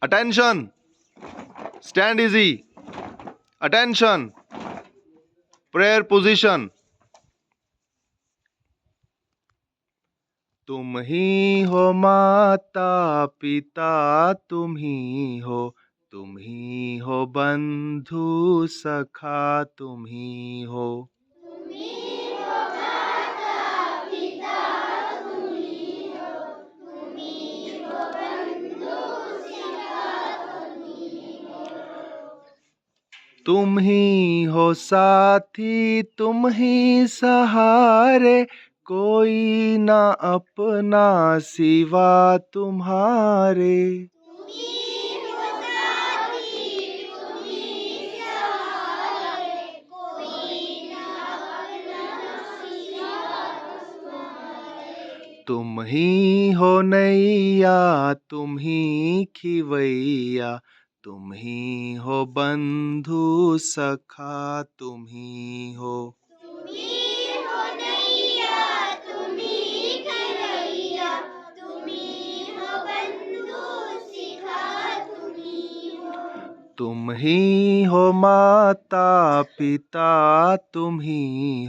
Attention! Stand easy. Attention! Prayer position. तुम ही हो माता पिता, तुम ही हो बंधु सखा, तुम ही हो। तुम ही हो साथी, तुम ही सहारे, कोई ना अपना सिवा तुम्हारे। तुम ही हो नैया, तुम ही खिवैया, तुम ही हो बंधु सखा, तुम ही हो। तुम ही हो माता पिता, तुम ही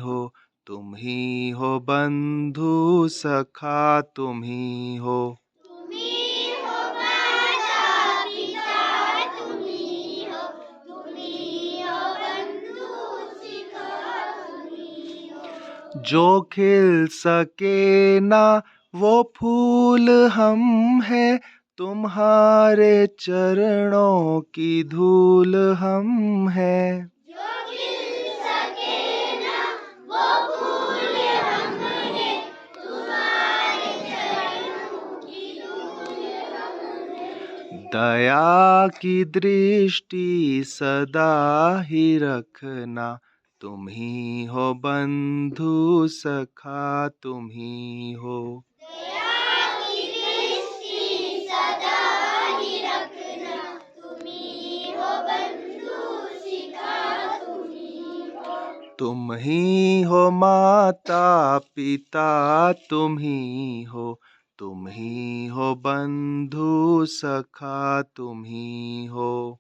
हो बंधु सखा, तुम ही हो। जो खिल सके ना वो फूल हम हैं, तुम्हारे चरणों की धूल हम हैं। दया की दृष्टि सदा ही रखना, तुम ही हो बंधु सखा, तुम ही हो। तुम ही हो माता पिता, तुम ही हो बंधु सखा, तुम ही हो।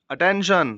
Attention!